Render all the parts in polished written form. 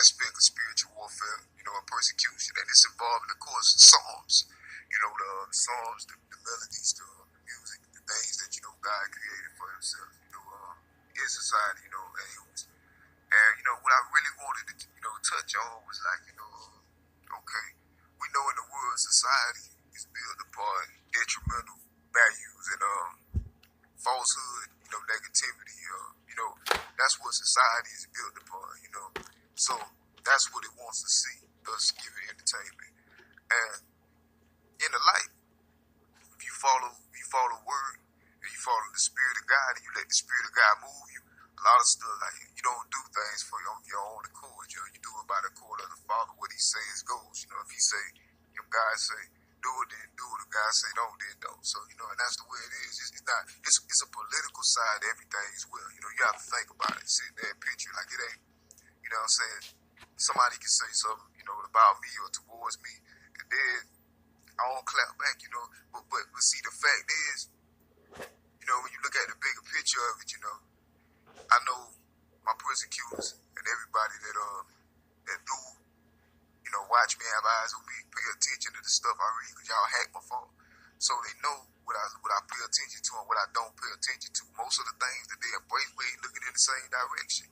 aspect of spiritual warfare, and persecution, and it's involving, of course, Psalms. The Psalms, the melodies, the music, the things that God created for Himself. In society, and He was. And what I really wanted to touch on was like okay, we know in the world society is built upon detrimental values and falsehood, negativity. That's what society is built upon. So that's what it wants to see us give it entertainment. And in the light, if you follow word and you follow the Spirit of God and you let the Spirit of God move you, a lot of stuff like you don't do things for your own accord. You do it by the accord of the Father. What He says goes. If He say, if God say do it, then do it. If God say don't, then don't. So and that's the way it is. It's not. It's a political side to everything as well. You have to think about it. Sit there and picture like it ain't. You know what I'm saying? Somebody can say something, about me or towards me, and then I won't clap back, But see, the fact is, when you look at the bigger picture of it, I know my persecutors and everybody that do, watch me, have eyes on me, pay attention to the stuff I read, because y'all hack my phone. So they know what I pay attention to and what I don't pay attention to. Most of the things that they embrace, we ain't looking in the same direction.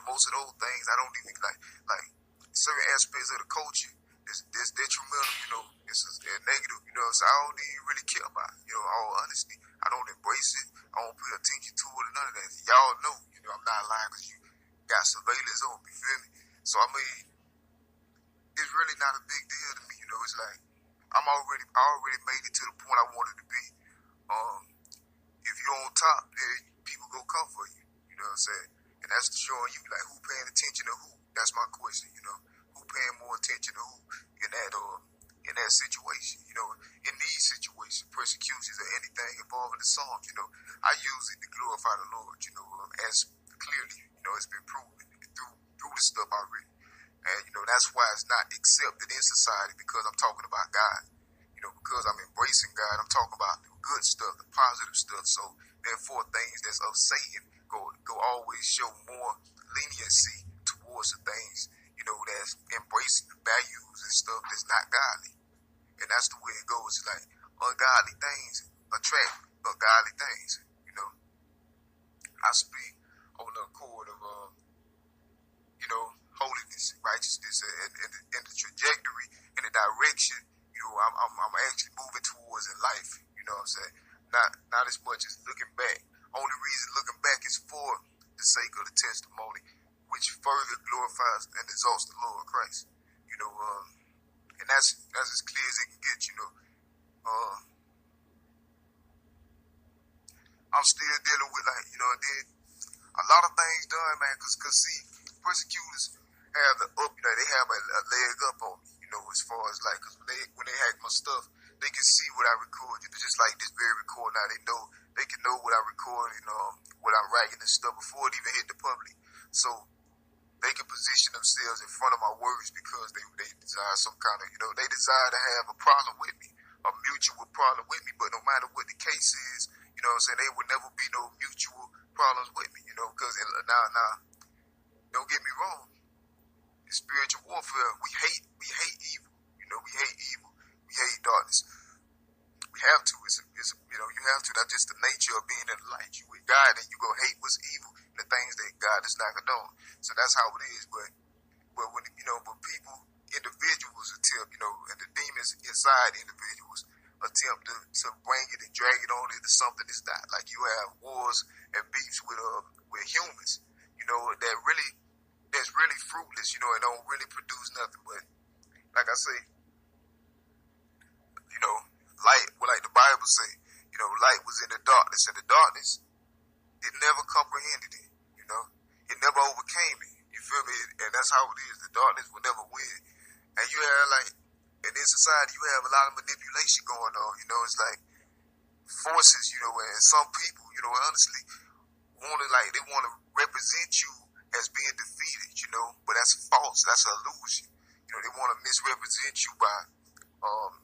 Most of those things I don't even like certain aspects of the culture that's detrimental, they're negative, so I don't even really care about it, all honesty. I don't embrace it. I don't pay attention to it or none of that. Y'all know, I'm not lying because you got surveillance on me, feel me? So, I mean, it's really not a big deal to me, it's like, I already made it to the point I wanted to be. If you're on top, then people go come for you, you know what I'm saying? And that's showing you, like, who paying attention to who? That's my question, who paying more attention to who in that situation, in these situations, persecutions or anything involving the Psalms, I use it to glorify the Lord, as clearly, it's been proven through the stuff I read. And, that's why it's not accepted in society, because I'm talking about God, because I'm embracing God. I'm talking about the good stuff, the positive stuff. So therefore, things that's of Satan go always show more leniency towards the things, that's embracing the values and stuff that's not godly. And that's the way it goes. It's like ungodly things attract ungodly things. I speak on the accord of, holiness, righteousness, and the trajectory and the direction, I'm actually moving towards in life. You know what I'm saying? Not as much as looking back. Only reason looking back is for the sake of the testimony, which further glorifies and exalts the Lord Christ. And that's as clear as it can get. I'm still dealing with and then a lot of things done, man. Cause see, persecutors have they have a leg up on me. As far as cause when they hack my stuff, they can see what I record. Just like this very record now, they can know what I record and what I'm writing and stuff before it even hit the public. So they can position themselves in front of my words because they desire some kind of they desire to have a problem with me, a mutual problem with me. But no matter what the case is, what I'm saying, there would never be no mutual problems with me. Because now, don't get me wrong. In spiritual warfare, we hate evil. We hate evil. We hate darkness. We have to. You have to. That's just the nature of being in the light. You with God, and you go hate what's evil and the things that God does not condone. So that's how it is. But when when people, individuals attempt, and the demons inside individuals attempt to bring it and drag it on into something that's not. Like you have wars and beefs with humans, that's really fruitless, and don't really produce nothing. But like I say, light, like the Bible say, light was in the darkness, and the darkness, it never comprehended it, it never overcame it. You feel me? And that's how it is. The darkness will never win. And you have in this society, you have a lot of manipulation going on. It's like forces, and some people, honestly, they want to represent you as being defeated, but that's false. That's an illusion. They want to misrepresent you by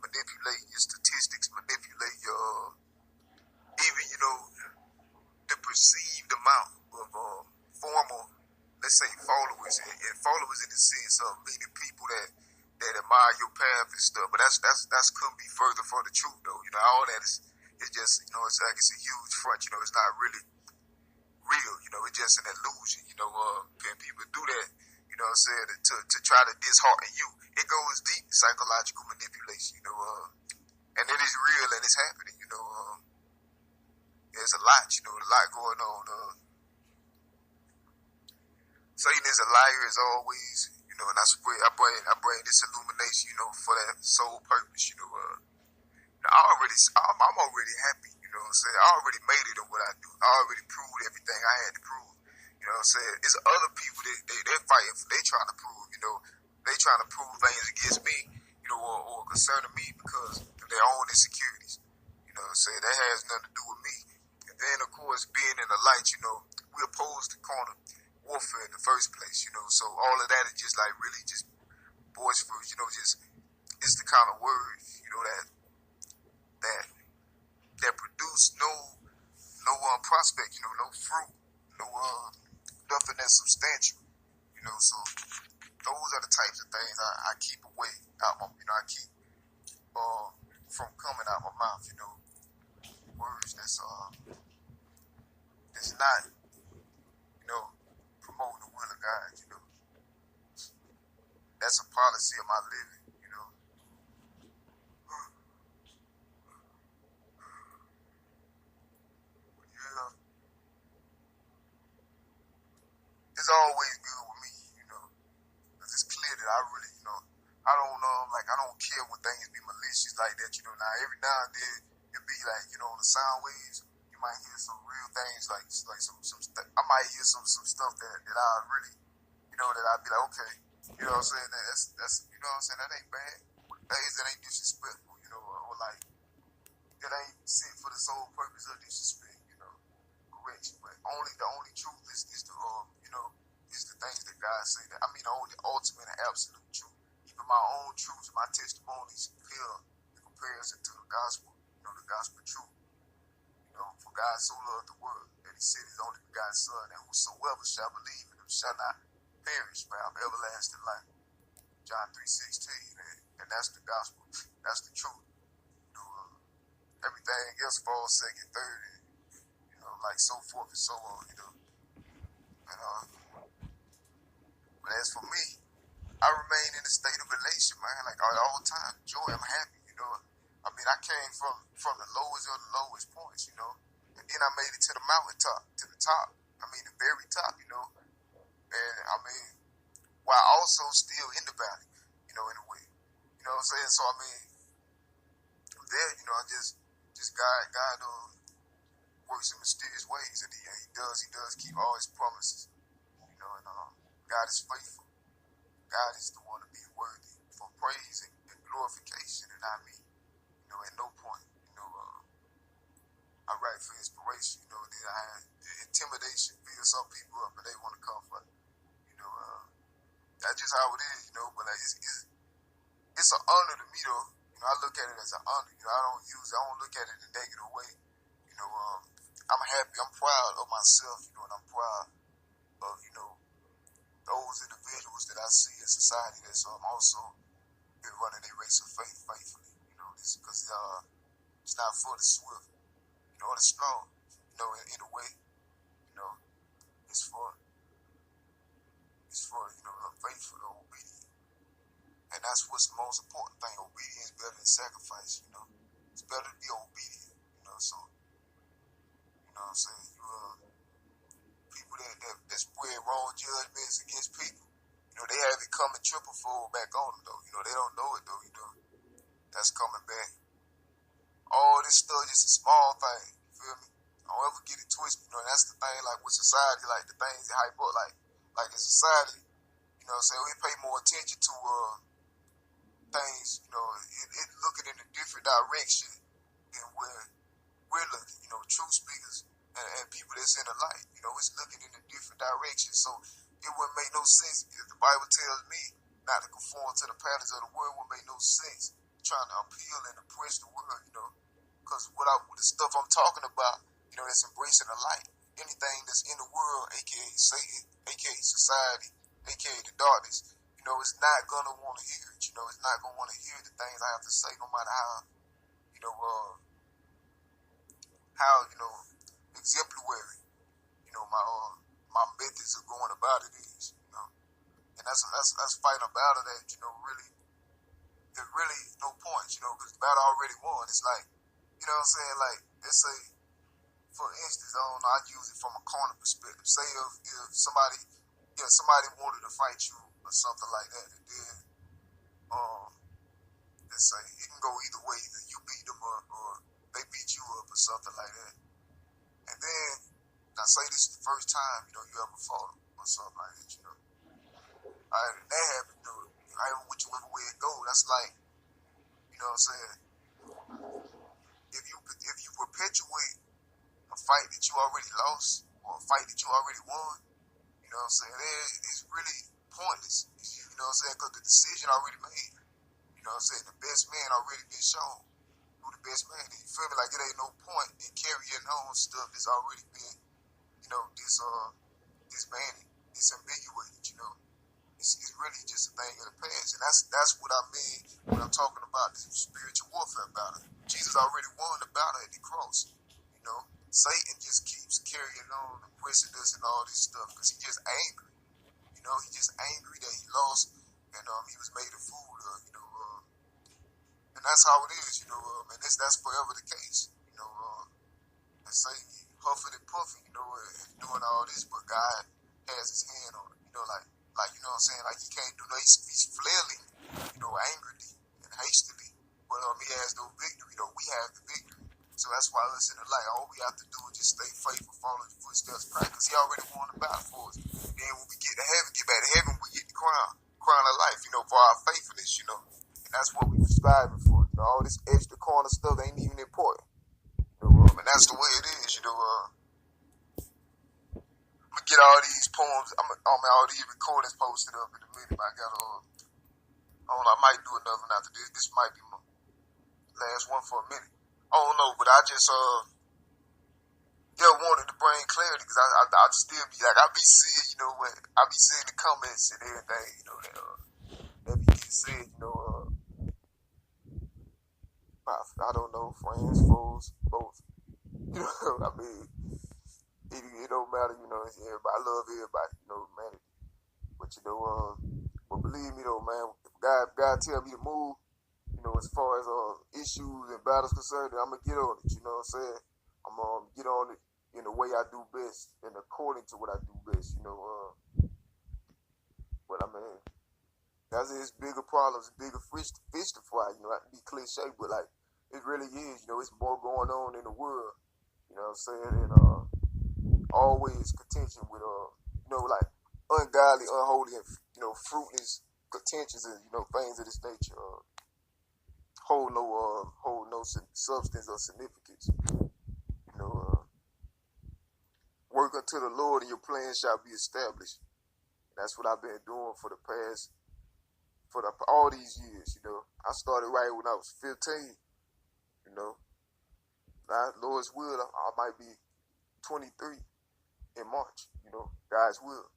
manipulate your statistics, manipulate your even, the perceived amount of formal let's say followers, and followers in the sense of meaning people that admire your path and stuff. But that's couldn't be further from the truth though. You know, all that is it's just, you know, it's like it's a huge front. You know, it's not really real. You know, it's just an illusion. You know, and people do that. You know what I'm saying, to try to dishearten you. It goes deep, psychological manipulation. You know, and it is real and it's happening. You know, there's a lot. You know, a lot going on. Satan is a liar as always, you know, and I bring this illumination, you know, for that sole purpose, you know. I'm already happy, you know what I'm saying. I already made it in what I do. I already proved everything I had to prove, you know what I'm saying. It's other people that they're fighting, they trying to prove, you know, they trying to prove things against me, you know, or concerning me because of their own insecurities, you know what I'm saying. That has nothing to do with me. And then, of course, being in the light, you know, we oppose the corner warfare in the first place, you know. So all of that is just like really just boisterous, you know, just it's the kind of words, you know, that produce no prospect, you know, no fruit, no nothing that's substantial, you know. So those are the types of things I keep away out my, you know, I keep from coming out my mouth, you know, words that's not, you know, promoting the will of God, you know. That's a policy of my living, you know. Yeah, it's always good with me, you know, because it's clear that I really, you know, I don't care when things be malicious like that, you know. Now every now and then it be like, you know, on the sound waves, you might hear some real things like I might hear some stuff that I really, you know, that I'd be like, okay, you know what I'm saying? That's you know what I'm saying? That ain't bad. Things that ain't disrespectful, you know, or like that ain't sent for the sole purpose of disrespect, you know, correction. But the only truth is the you know, is the things that God say that I mean the only ultimate and absolute truth. Even my own truths, my testimonies pale in comparison to the gospel, you know, the gospel truth. You know, for God so loved the world that he sent his only begotten son, and whosoever shall believe in him shall not perish but have everlasting life. John 3:16, and that's the gospel. That's the truth. You know, everything else falls second, third, and you know, like so forth and so on. You know, and but as for me, I remain in a state of elation, man. Like all the time, joy. I'm happy. You know, I mean, I came from the lowest of the lowest points. You know, and then I made it to the mountaintop, to the top. I mean, the very top. You know, and I mean, while also still in the valley. You know, in a way. You know what I'm saying? So I mean, there, you know, I just God works in mysterious ways, and he does keep all his promises, you know, and God is faithful. God is the one to be worthy for praise and glorification, and I mean, you know, at no point, you know, I write for inspiration, you know, the intimidation fills some people up, and they want to come for, you know, that's just how it is, you know, but like, it's an honor to me, though. You know, I look at it as an honor. You know, I don't look at it in a negative way. You know, I'm happy. I'm proud of myself. You know, and I'm proud of, you know, those individuals that I see in society that's also been running their race of faith faithfully. You know, this because it's not for the swift, you know, or the strong. You know, in a way, you know, it's for you know the faithful, the obedient. And that's what's the most important thing. Obedience is better than sacrifice, you know. It's better to be obedient, you know. So, you know what I'm saying? People that spread wrong judgments against people, you know, they have it coming triple fold back on them, though. You know, they don't know it, though, you know. That's coming back. All this stuff is a small thing, you feel me? Don't ever get it twisted, you know. And that's the thing, like, with society, like, the things that hype up, like in society, you know what I'm saying? We pay more attention to, things, you know, it looking in a different direction than where we're looking, you know, truth speakers and people that's in the light, you know, it's looking in a different direction. So it wouldn't make no sense if the Bible tells me not to conform to the patterns of the world. It would make no sense trying to appeal and oppress the world, you know, because with the stuff I'm talking about, you know, that's embracing the light. Anything that's in the world, aka Satan, aka society, aka the darkness, it's not gonna want to hear it. It's not gonna want to hear the things I have to say, no matter you know, how exemplary, my methods of going about it is. And that's fighting a battle that really there's really no point, because the battle already won. It's like, what I'm saying, like, let's say, for instance, I don't know, I use it from a corner perspective. Say if somebody wanted to fight you or something like that, and then let's say it can go either way, either you beat them or they beat you up or something like that. And then now say this is the first time you ever fought them or something like that. Alright, that happened, whichever way it goes, that's like, what I'm saying, if you perpetuate a fight that you already lost or a fight that you already won, what I'm saying, it's really pointless. You know what I'm saying, because the decision already made. You know what I'm saying, the best man already been shown who the best man is. You feel me? Like, it ain't no point in carrying on stuff that's already been, disbanded, disambiguated. It's really just a thing of the past, and that's what I mean when I'm talking about this spiritual warfare battle. Jesus already won the battle at the cross. Satan just keeps carrying on and pressing us and all this stuff because he just angry. He just angry that he lost and he was made a fool of. And that's how it is. And that's forever the case. And Satan huffing and puffing, and doing all this, but God has his hand on it. Like you know what I'm saying? Like he can't do no, he's flailing, angrily and hastily. But he has no victory, though. We have the victory. So that's why us in the light, all we have to do is just stay faithful, follow the footsteps of Christ, because he already won the battle for us. Then when we get to heaven, get back to heaven, we get the crown of life, for our faithfulness, And that's what we're striving for. All this extra corner stuff ain't even important. And that's the way it is, I'm gonna get all these poems, all these recordings posted up in a minute. I got I might do another one after this. This might be my last one for a minute. I don't know, but I just wanted to bring clarity because I just still be like, I be seeing, I be seeing the comments and everything, that be getting said, I don't know, friends, foes, both. I mean, it don't matter, it's everybody. I love everybody, humanity. But but believe me though, man, if God tell me to move, as far as issues and battles concerned, I'm gonna get on it. You know what I'm saying? I'm gonna get on it in the way I do best and according to what I do best. But I mean, that's it's bigger problems, bigger fish to fry. I can be cliche, but like it really is. It's more going on in the world. You know what I'm saying? And always contention with like ungodly, unholy, and fruitless contentions and things of this nature. Hold no substance or significance. Work unto the Lord and your plans shall be established. That's what I've been doing for all these years. I started right when I was 15. Now, Lord's will, I might be 23 in March. God's will.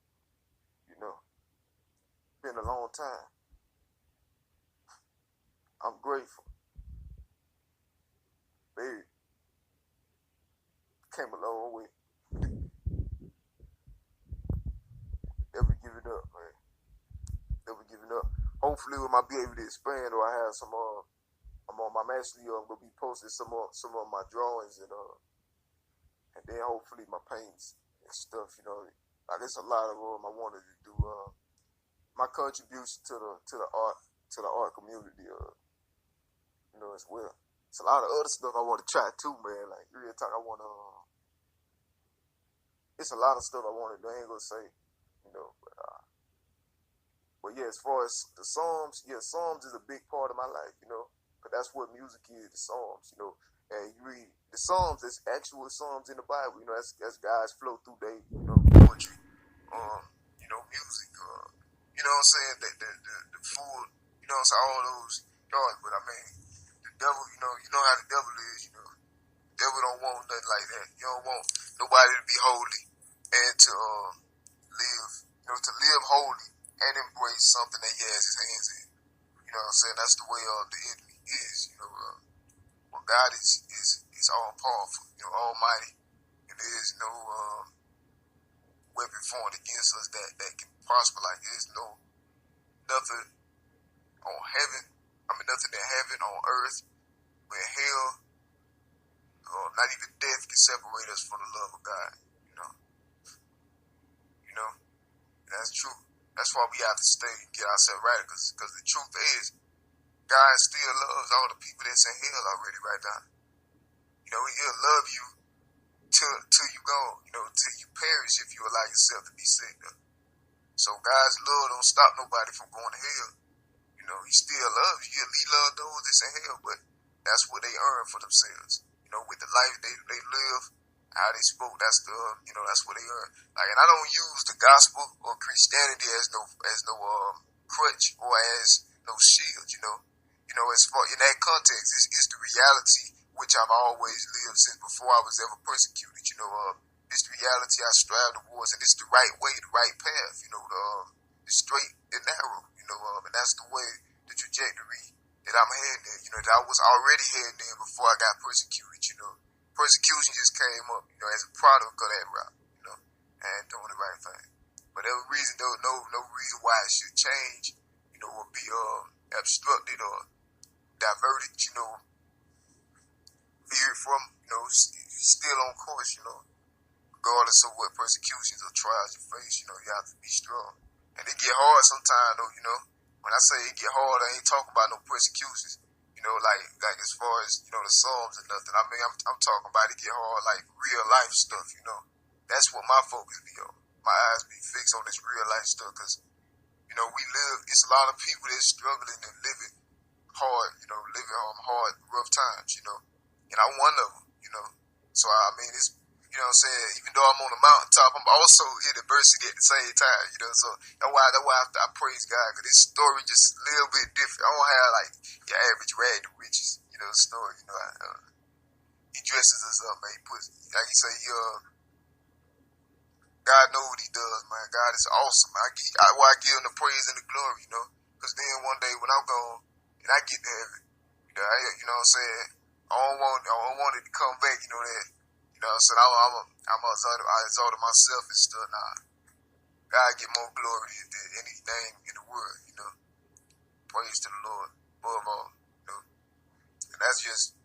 Been a long time. I'm grateful. Baby, came a long way. Never giving up, man. Never giving up. Hopefully, we might be able to expand, or I have some. I'm actually gonna be posting some of my drawings and then hopefully my paints and stuff. Like it's a lot of I wanted to do. My contribution to the art community. As well. It's a lot of other stuff I want to try too, man. Like real talk, I want to. It's a lot of stuff I want to do. I ain't gonna say, but yeah, as far as the Psalms, Psalms is a big part of my life, because that's what music is. The Psalms, and you read the Psalms. There's actual Psalms in the Bible, that's God's flow through their, poetry, music, what I'm saying, the full, it's all those yards. But I mean, the devil, you know how the devil is, The devil don't want nothing like that. You don't want nobody to be holy and to live holy and embrace something that he has his hands in. You know what I'm saying? That's the way the enemy is. Well, God is all powerful, almighty, and there is no weapon formed against us that can prosper. Like there's nothing on heaven. Nothing in heaven, on earth, where hell, not even death can separate us from the love of God. You know, that's true. That's why we have to stay and get ourselves right, because the truth is, God still loves all the people that's in hell already right now. He'll love you till you go, till you perish if you allow yourself to be saved up. So God's love don't stop nobody from going to hell. He still loves you. He loves those that's in hell, but that's what they earn for themselves. With the life they live, how they spoke, that's what they earn. And I don't use the gospel or Christianity as no crutch or as no shield. As far in that context, it's the reality which I've always lived since before I was ever persecuted. It's the reality I strive towards, and it's the right way, the right path. The straight and narrow. And that's the way, the trajectory that I'm heading in. That I was already heading in before I got persecuted. Persecution just came up, as a product of that route. And doing the right thing. But there was reason, no reason why it should change. Or be obstructed or diverted. Veered from. Still on course. Regardless of what persecutions or trials you face. You have to be strong. And it get hard sometimes, though, When I say it get hard, I ain't talking about no persecutions, like as far as, the Psalms and nothing. I'm talking about it get hard, like real life stuff, That's what my focus be on. My eyes be fixed on this real life stuff, because, it's a lot of people that's struggling and living hard, living hard, rough times, And I'm one of them, So, it's, what I'm saying? Even though I'm on the mountaintop, I'm also in adversity at the same time, So that's why I praise God, because this story just a little bit different. I don't have like your average rag to riches, story. He dresses us up, man. He puts, like you say, God knows what he does, man. God is awesome. I give him the praise and the glory, Because then one day when I'm gone and I get to heaven, you know what I'm saying? I don't want it to come back, that. So I exalted myself and stuff. Nah, God get more glory than anything in the world, Praise to the Lord above all, And that's just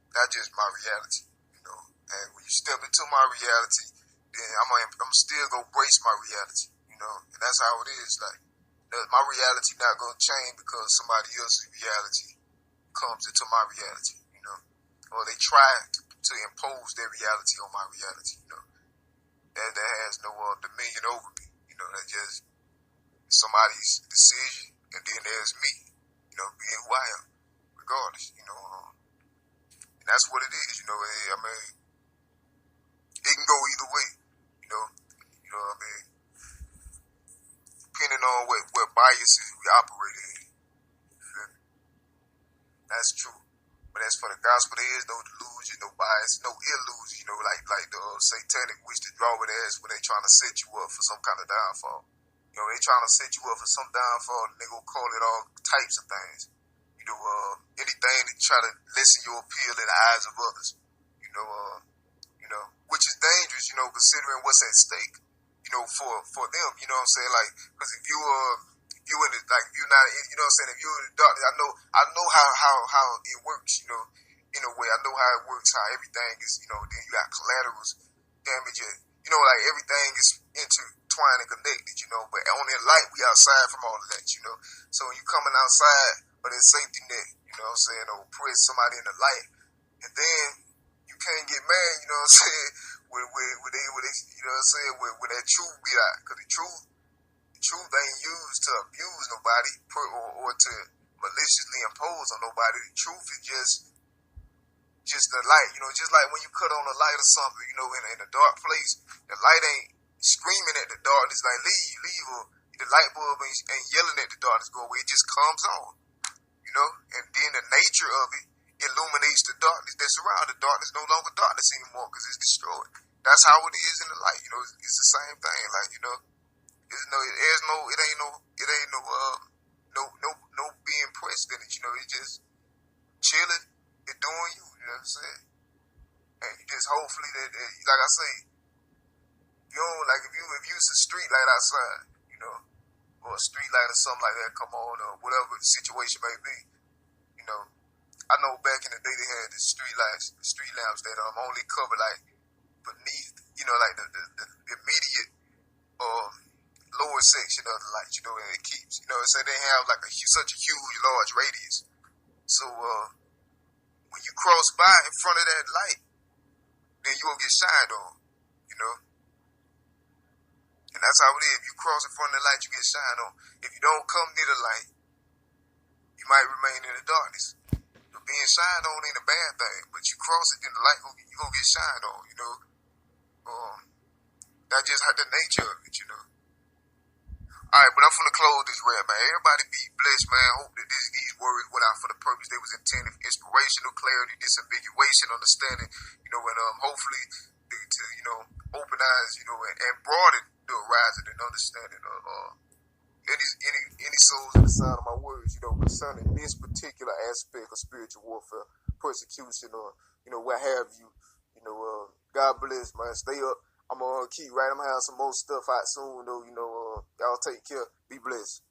my reality, And when you step into my reality, then I'm still gonna brace my reality, And that's how it is. Like my reality not gonna change because somebody else's reality comes into my reality, Or they try to impose their reality on my reality, That has no dominion over me, That's just somebody's decision, and then there's me, being who I am, regardless, And that's what it is, it can go either way, depending on what biases we operate in. That's true. But as for the gospel, there is no delusion, no bias, no illusion, like the satanic wish to draw it as when they trying to set you up for some kind of downfall. They trying to set you up for some downfall, and they gonna call it all types of things. Anything to try to lessen your appeal in the eyes of others. Which is dangerous, considering what's at stake, for them, what I'm saying? Like, because if you in it, like, if you're not in, what I'm saying? If you're in the darkness, I know how it works, in a way. I know how it works, how everything is, then you got collaterals, damage, like everything is intertwined and connected, but on that light, we outside from all of that, So when you coming outside of that safety net, what I'm saying, or press somebody in the light, and then you can't get mad, what I'm saying, with that truth be out, because the truth ain't used to abuse nobody or to maliciously impose on nobody. The truth is just the light, just like when you cut on a light or something, in a dark place, the light ain't screaming at the darkness like leave, or the light bulb ain't yelling at the darkness go away. It just comes on, and then the nature of it illuminates the darkness that's around. The darkness no longer darkness anymore because it's destroyed. That's how it is in the light, it's the same thing, like, no being pressed in it. You know, it's just chilling and doing you. You know what I'm saying? And you just hopefully that like I say, you know, like if you use a street light outside, you know, or a street light or something like that come on, or whatever the situation may be, you know. I know back in the day they had the street lamps that only cover like beneath, you know, like the immediate lower section of the light, you know, and it keeps, you know, so they have like such a huge, large radius. So when you cross by in front of that light, then you will get shined on, you know. And that's how it is. If you cross in front of the light, you get shined on. If you don't come near the light, you might remain in the darkness. But being shined on ain't a bad thing, but you cross it, then the light, you gonna get shined on, you know. That's just how the nature of it, you know. Alright, but I'm finna close this rap, man. Everybody be blessed, man. I hope that these words went out for the purpose they was intended: inspirational, clarity, disambiguation, understanding, you know, and hopefully to, you know, open eyes, you know, and broaden the horizon and understanding of any souls in the sound of my words, you know, concerning this particular aspect of spiritual warfare, persecution, or, you know, what have you. You know, God bless, man. Stay up. I'm gonna keep right. I'm gonna have some more stuff out soon, though. You know, y'all take care. Be blessed.